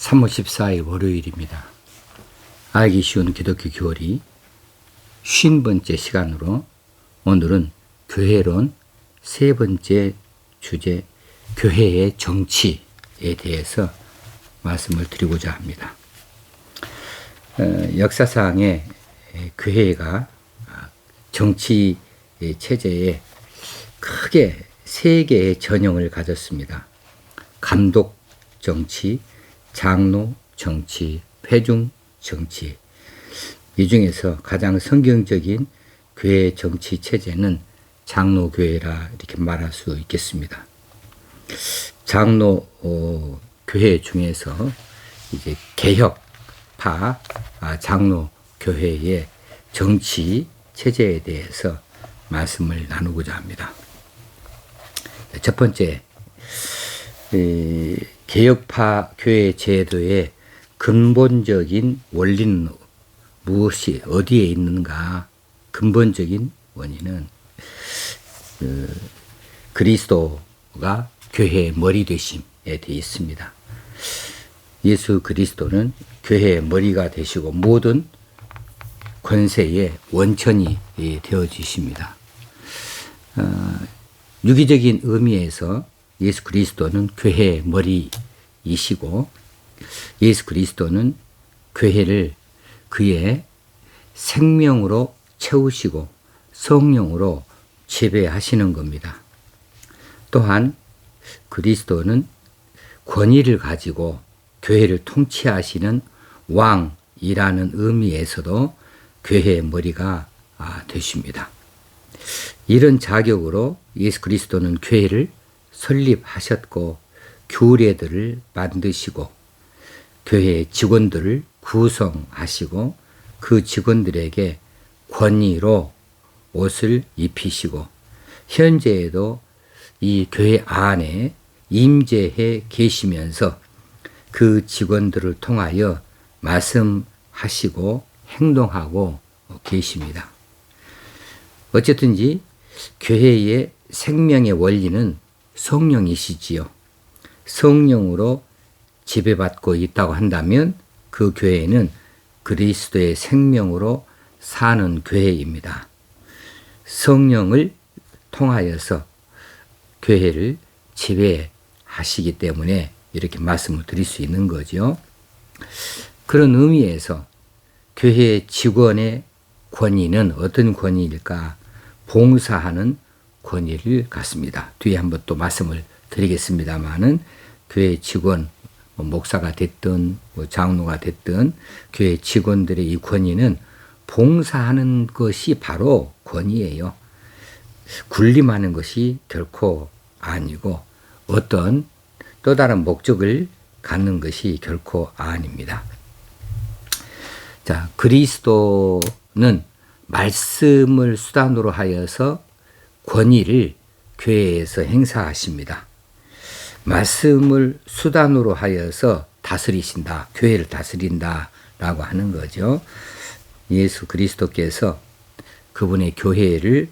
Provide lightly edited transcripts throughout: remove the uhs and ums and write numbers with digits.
3월 14일 월요일입니다. 알기 쉬운 기독교 교리 50번째 시간으로 오늘은 교회론 세 번째 주제 교회의 정치에 대해서 말씀을 드리고자 합니다. 역사상에 교회가 정치 체제에 크게 세 개의 전형을 가졌습니다. 감독 정치, 장로 정치, 회중 정치. 이 중에서 가장 성경적인 교회 정치 체제는 장로교회라 이렇게 말할 수 있겠습니다. 장로 교회 중에서 이제 개혁파 장로교회의 정치 체제에 대해서 말씀을 나누고자 합니다. 첫 번째, 개혁파 교회 제도의 근본적인 원리는 무엇이 어디에 있는가? 근본적인 원인은 그리스도가 교회의 머리 되심에 되어 있습니다. 예수 그리스도는 교회의 머리가 되시고 모든 권세의 원천이 되어지십니다. 유기적인 의미에서 예수 그리스도는 교회의 머리이시고 예수 그리스도는 교회를 그의 생명으로 채우시고 성령으로 지배하시는 겁니다. 또한 그리스도는 권위를 가지고 교회를 통치하시는 왕이라는 의미에서도 교회의 머리가 되십니다. 이런 자격으로 예수 그리스도는 교회를 설립하셨고 규례들을 만드시고 교회의 직원들을 구성하시고 그 직원들에게 권위로 옷을 입히시고 현재에도 이 교회 안에 임재해 계시면서 그 직원들을 통하여 말씀하시고 행동하고 계십니다. 어쨌든지 교회의 생명의 원리는 성령이시지요. 성령으로 지배받고 있다고 한다면 그 교회는 그리스도의 생명으로 사는 교회입니다. 성령을 통하여서 교회를 지배하시기 때문에 이렇게 말씀을 드릴 수 있는 거죠. 그런 의미에서 교회의 직원의 권위는 어떤 권위일까? 봉사하는 권위를 갖습니다. 뒤에 한번 또 말씀을 드리겠습니다만은 교회 직원, 목사가 됐든 장로가 됐든 교회 직원들의 이 권위는 봉사하는 것이 바로 권위예요. 군림하는 것이 결코 아니고 어떤 또 다른 목적을 갖는 것이 결코 아닙니다. 자, 그리스도는 말씀을 수단으로 하여서 권위를 교회에서 행사하십니다. 말씀을 수단으로 하여서 다스리신다, 교회를 다스린다라고 하는 거죠. 예수 그리스도께서 그분의 교회를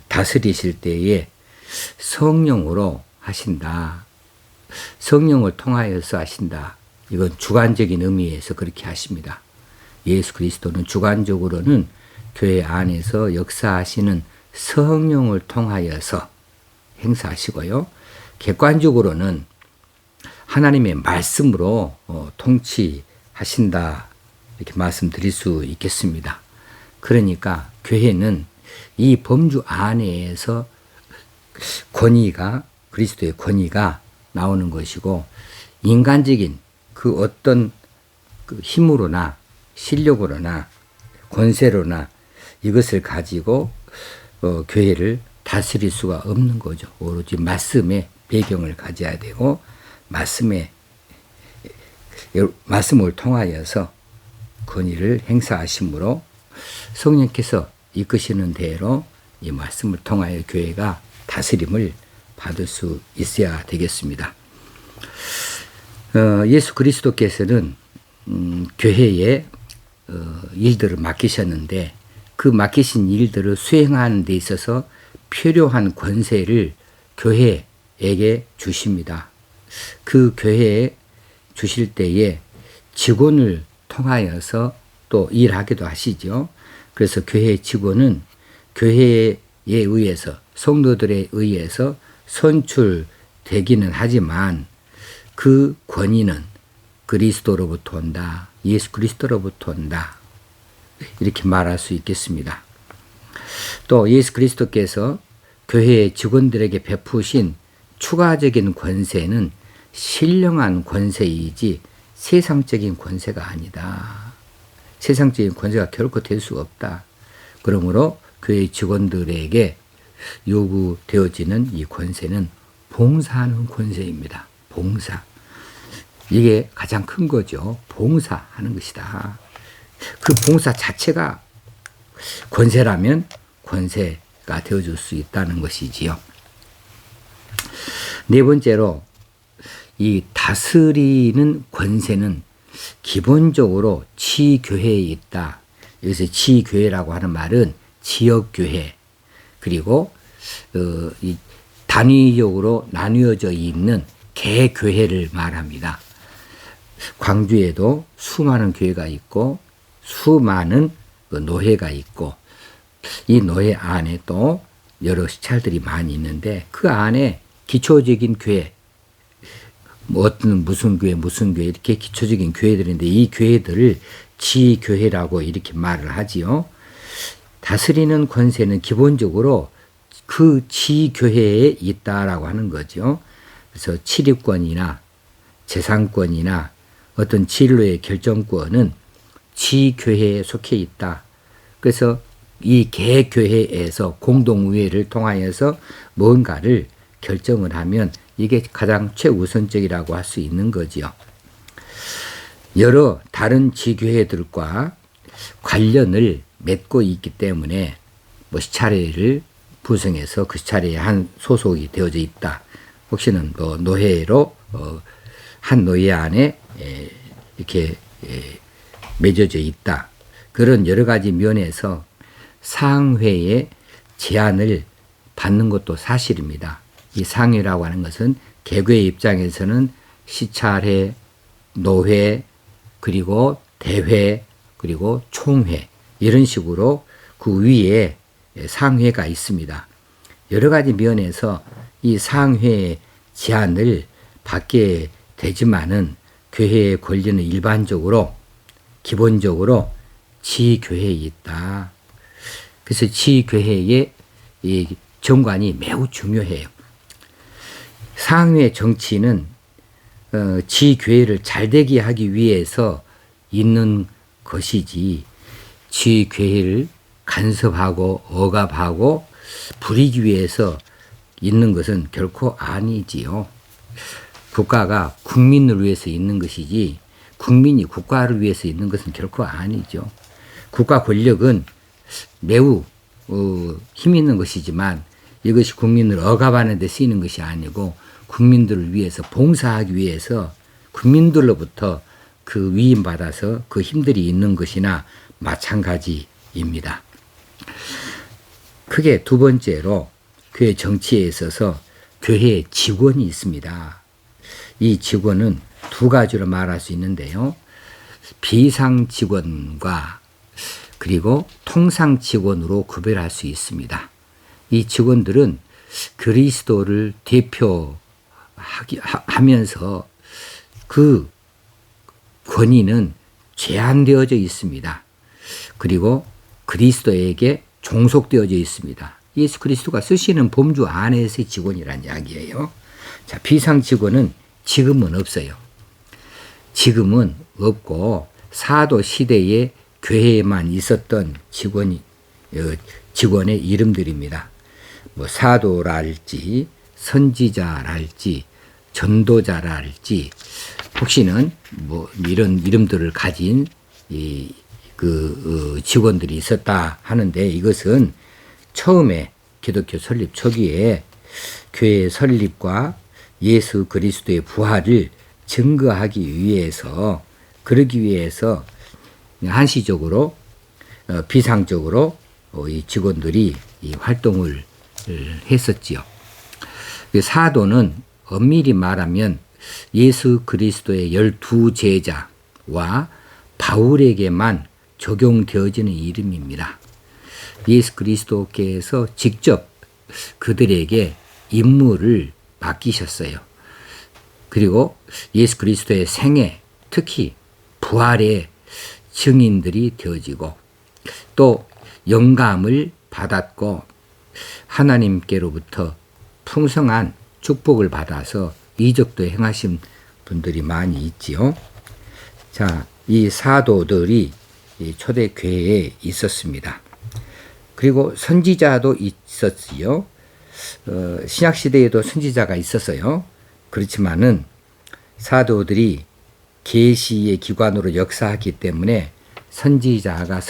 다스리실 때에 성령으로 하신다. 성령을 통하여서 하신다. 이건 주관적인 의미에서 그렇게 하십니다. 예수 그리스도는 주관적으로는 교회 안에서 역사하시는 성령을 통하여서 행사하시고요. 객관적으로는 하나님의 말씀으로 통치하신다. 이렇게 말씀드릴 수 있겠습니다. 그러니까 교회는 이 범주 안에서 권위가 그리스도의 권위가 나오는 것이고 인간적인 그 어떤 그 힘으로나 실력으로나 권세로나 이것을 가지고 교회를 다스릴 수가 없는 거죠. 오로지 말씀의 배경을 가져야 되고 말씀을 통하여서 권위를 행사하심으로 성령께서 이끄시는 대로 이 말씀을 통하여 교회가 다스림을 받을 수 있어야 되겠습니다. 예수 그리스도께서는 교회에 일들을 맡기셨는데 그 맡기신 일들을 수행하는 데 있어서 필요한 권세를 교회에게 주십니다. 그 교회에 주실 때에 직원을 통하여서 또 일하기도 하시죠. 그래서 교회 직원은 교회에 의해서 성도들에 의해서 선출되기는 하지만 그 권위는 그리스도로부터 온다. 예수 그리스도로부터 온다. 이렇게 말할 수 있겠습니다. 또 예수 그리스도께서 교회의 직원들에게 베푸신 추가적인 권세는 신령한 권세이지 세상적인 권세가 아니다. 세상적인 권세가 결코 될 수 없다. 그러므로 교회 직원들에게 요구되어지는 이 권세는 봉사하는 권세입니다. 봉사. 이게 가장 큰 거죠. 봉사하는 것이다. 그 봉사 자체가 권세라면 권세가 되어줄 수 있다는 것이지요. 네 번째로 이 다스리는 권세는 기본적으로 지교회에 있다. 여기서 지교회라고 하는 말은 지역교회 그리고 이 단위적으로 나뉘어져 있는 개교회를 말합니다. 광주에도 수많은 교회가 있고 수많은 노회가 있고 이 노회 안에 또 여러 시찰들이 많이 있는데 그 안에 기초적인 교회 뭐 어떤 무슨 교회 이렇게 기초적인 교회들인데 이 교회들을 지교회라고 이렇게 말을 하지요. 다스리는 권세는 기본적으로 그 지교회에 있다라고 하는 거죠. 그래서 치립권이나 재산권이나 어떤 진로의 결정권은 지교회에 속해 있다. 그래서 이 개교회에서 공동의회를 통하여서 뭔가를 결정을 하면 이게 가장 최우선적이라고 할 수 있는 거지요. 여러 다른 지교회들과 관련을 맺고 있기 때문에 뭐 시차례를 구성해서 그 시차례에 한 소속이 되어져 있다. 혹시는 뭐 노회로 한 노회 안에 이렇게 맺어져 있다. 그런 여러 가지 면에서 상회의 제안을 받는 것도 사실입니다. 이 상회라고 하는 것은 개교의 입장에서는 시찰회, 노회, 그리고 대회, 그리고 총회 이런 식으로 그 위에 상회가 있습니다. 여러 가지 면에서 이 상회의 제안을 받게 되지만은 교회의 권리는 일반적으로 기본적으로 지교회에 있다. 그래서 지교회의 이 정관이 매우 중요해요. 상회 정치는 지교회를 잘되게 하기 위해서 있는 것이지 지교회를 간섭하고 억압하고 부리기 위해서 있는 것은 결코 아니지요. 국가가 국민을 위해서 있는 것이지 국민이 국가를 위해서 있는 것은 결코 아니죠. 국가 권력은 매우 힘 있는 것이지만 이것이 국민을 억압하는 데 쓰이는 것이 아니고 국민들을 위해서 봉사하기 위해서 국민들로부터 그 위임받아서 그 힘들이 있는 것이나 마찬가지입니다. 크게 두 번째로 교회 정치에 있어서 교회 직원이 있습니다. 이 직원은 두 가지로 말할 수 있는데요. 비상 직원과 그리고 통상 직원으로 구별할 수 있습니다. 이 직원들은 그리스도를 대표하면서 그 권위는 제한되어져 있습니다. 그리고 그리스도에게 종속되어져 있습니다. 예수 그리스도가 쓰시는 범주 안에서의 직원이란 이야기예요. 자, 비상 직원은 지금은 없어요. 지금은 없고 사도 시대에 교회에만 있었던 직원의 이름들입니다. 뭐 사도랄지 선지자랄지 전도자랄지 혹시는 뭐 이런 이름들을 가진 직원들이 있었다 하는데 이것은 처음에 기독교 설립 초기에 교회 설립과 예수 그리스도의 부활을 증거하기 위해서 그러기 위해서 한시적으로 비상적으로 이 직원들이 이 활동을 했었지요. 사도는 엄밀히 말하면 예수 그리스도의 12제자와 바울에게만 적용되어지는 이름입니다. 예수 그리스도께서 직접 그들에게 임무를 맡기셨어요. 그리고 예수 그리스도의 생애, 특히 부활의 증인들이 되어지고 또 영감을 받았고 하나님께로부터 풍성한 축복을 받아서 이적도 행하신 분들이 많이 있지요. 자, 이 사도들이 초대교회에 있었습니다. 그리고 선지자도 있었지요. 신약시대에도 선지자가 있었어요. 그렇지만은 사도들이 계시의 기관으로 역사했기 때문에 선지자가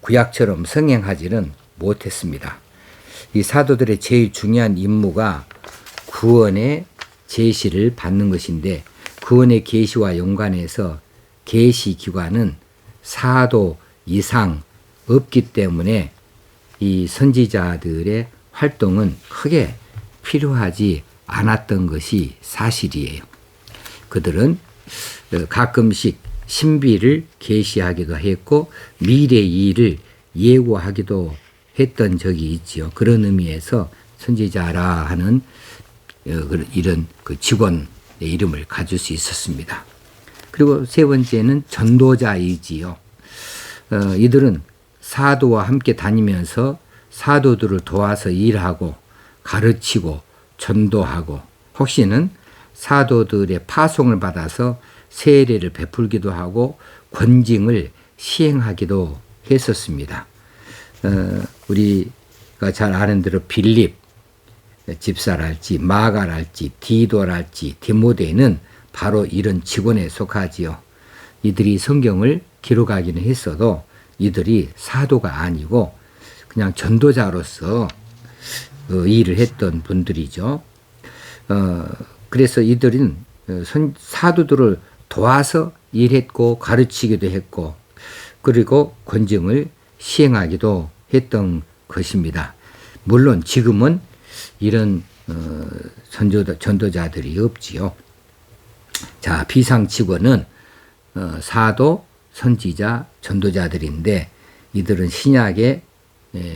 구약처럼 성행하지는 못했습니다. 이 사도들의 제일 중요한 임무가 구원의 제시를 받는 것인데 구원의 계시와 연관해서 계시 기관은 사도 이상 없기 때문에 이 선지자들의 활동은 크게 필요하지 않았던 것이 사실이에요. 그들은 가끔씩 신비를 계시하기도 했고 미래의 일을 예고하기도 했던 적이 있지요. 그런 의미에서 선지자라 하는 이런 직원의 이름을 가질 수 있었습니다. 그리고 세 번째는 전도자이지요. 이들은 사도와 함께 다니면서 사도들을 도와서 일하고 가르치고 전도하고 혹시는 사도들의 파송을 받아서 세례를 베풀기도 하고 권징을 시행하기도 했었습니다. 우리가 잘 아는 대로 빌립 집사랄지 마가랄지 디도랄지 디모데는 바로 이런 직원에 속하지요. 이들이 성경을 기록하기는 했어도 이들이 사도가 아니고 그냥 전도자로서 일을 했던 분들이죠. 그래서 이들은 사도들을 도와서 일했고 가르치기도 했고 그리고 권징을 시행하기도 했던 것입니다. 물론 지금은 이런 전도자들이 없지요. 자, 비상직원은 사도, 선지자, 전도자들인데 이들은 신약의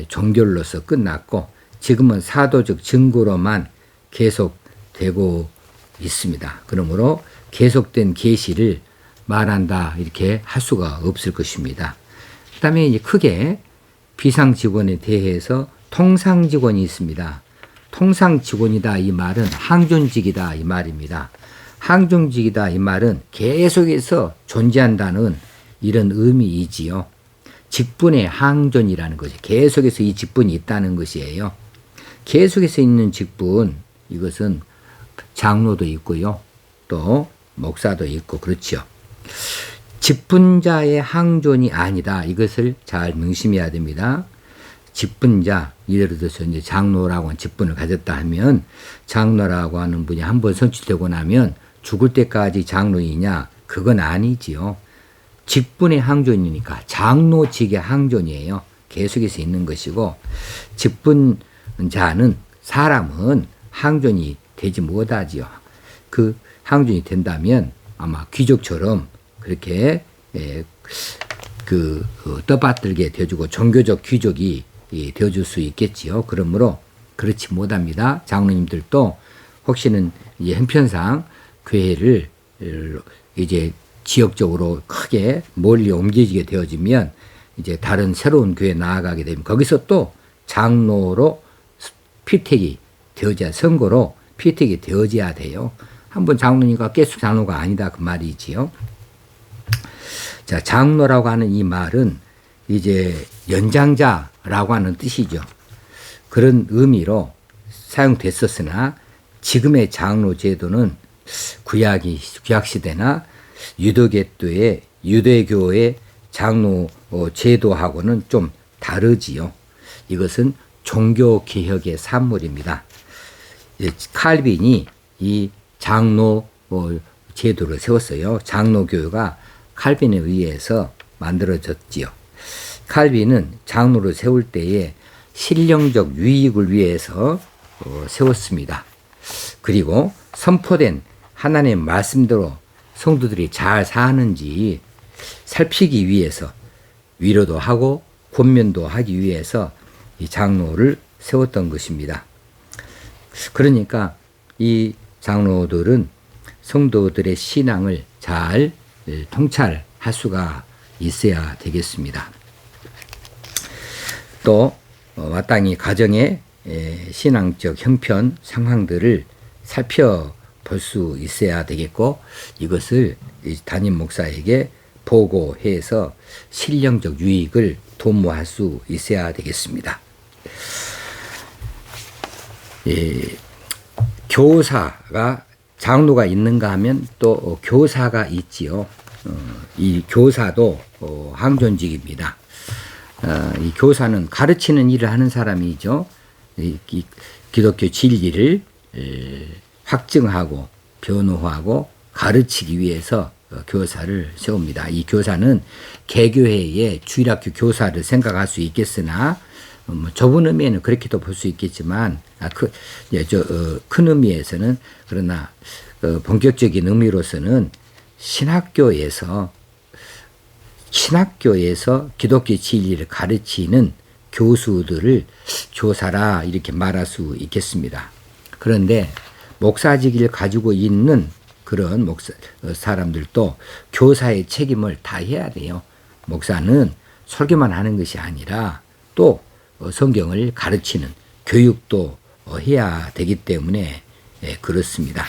종결로서 끝났고 지금은 사도적 증거로만 계속되고 있습니다. 그러므로 계속된 계시를 말한다 이렇게 할 수가 없을 것입니다. 그 다음에 이제 크게 비상직원에 대해서 통상직원이 있습니다. 통상직원이다 이 말은 항존직이다 이 말입니다. 항존직이다 이 말은 계속해서 존재한다는 이런 의미이지요. 직분의 항존이라는 거죠. 계속해서 이 직분이 있다는 것이에요. 계속해서 있는 직분, 이것은 장로도 있고요. 또 목사도 있고 그렇죠. 직분자의 항존이 아니다. 이것을 잘 명심해야 됩니다. 직분자, 예를 들어서 이제 장로라고 하는 직분을 가졌다 하면 장로라고 하는 분이 한번 선출되고 나면 죽을 때까지 장로이냐? 그건 아니지요. 직분의 항존이니까 장로직의 항존이에요. 계속해서 있는 것이고 직분자는 사람은 항존이 되지 못하지요. 그 항존이 된다면 아마 귀족처럼 그렇게 떠받들게 되어주고 종교적 귀족이 되어줄 수 있겠지요. 그러므로 그렇지 못합니다. 장로님들도 혹시는 이제 형편상 교회를 이제 지역적으로 크게 멀리 옮겨지게 되어지면 이제 다른 새로운 교회에 나아가게 되면 거기서 또 장로로 피택이 되어져야 선거로 피택이 되어져야 돼요. 한번 장로니까 계속 장로가 아니다 그 말이지요. 자, 장로라고 하는 이 말은 이제 연장자라고 하는 뜻이죠. 그런 의미로 사용됐었으나 지금의 장로 제도는 구약 시대나 유대교의 장로 제도하고는 좀 다르지요. 이것은 종교 개혁의 산물입니다. 칼빈이 이 장로 제도를 세웠어요. 장로교회가 칼빈에 의해서 만들어졌지요. 칼빈은 장로를 세울 때에 신령적 유익을 위해서 세웠습니다. 그리고 선포된 하나님 말씀대로 성도들이 잘 사는지 살피기 위해서 위로도 하고 권면도 하기 위해서 이 장로를 세웠던 것입니다. 그러니까 이 장로들은 성도들의 신앙을 잘 통찰할 수가 있어야 되겠습니다. 또 마땅히 가정의 신앙적 형편 상황들을 살펴볼 수 있어야 되겠고, 이것을 담임 목사에게 보고해서 신령적 유익을 도모할 수 있어야 되겠습니다. 교사가 장로가 있는가 하면 또 교사가 있지요. 이 교사도 항존직입니다. 이 교사는 가르치는 일을 하는 사람이죠. 이 기독교 진리를 확증하고 변호하고 가르치기 위해서 교사를 세웁니다. 이 교사는 개교회의 주일학교 교사를 생각할 수 있겠으나 좁은 의미에는 그렇게도 볼 수 있겠지만 큰 의미에서는, 그러나 본격적인 의미로서는 신학교에서 기독교 진리를 가르치는 교수들을 교사라 이렇게 말할 수 있겠습니다. 그런데 목사직을 가지고 있는 그런 사람들도 교사의 책임을 다해야 돼요. 목사는 설교만 하는 것이 아니라 또 성경을 가르치는 교육도 해야 되기 때문에 그렇습니다.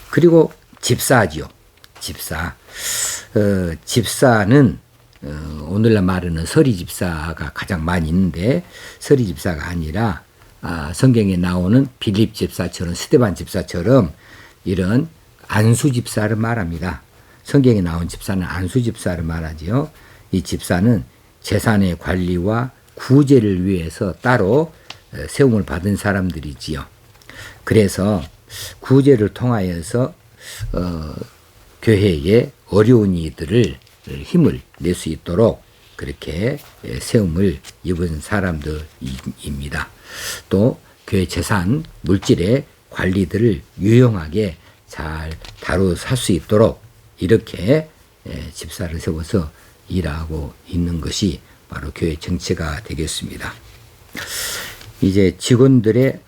그리고 집사지요. 집사는 오늘날 말하는 서리 집사가 가장 많이 있는데, 서리 집사가 아니라 성경에 나오는 빌립 집사처럼 스데반 집사처럼 이런 안수 집사를 말합니다. 성경에 나온 집사는 안수 집사를 말하지요. 이 집사는 재산의 관리와 구제를 위해서 따로 세움을 받은 사람들이지요. 그래서 구제를 통하여서 교회에 어려운 이들을 힘을 낼 수 있도록 그렇게 세움을 입은 사람들입니다. 또 교회 재산, 물질의 관리들을 유용하게 잘 다루어 살 수 있도록 이렇게 집사를 세워서 일하고 있는 것이 바로 교회 정체가 되겠습니다. 이제 직원들의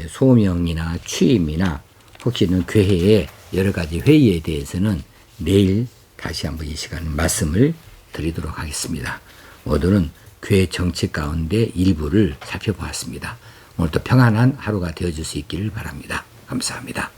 소명이나 취임이나 혹시는 교회의 여러 가지 회의에 대해서는 내일 다시 한번 이 시간 말씀을 드리도록 하겠습니다. 오늘은 교회 정치 가운데 일부를 살펴보았습니다. 오늘도 평안한 하루가 되어줄 수 있기를 바랍니다. 감사합니다.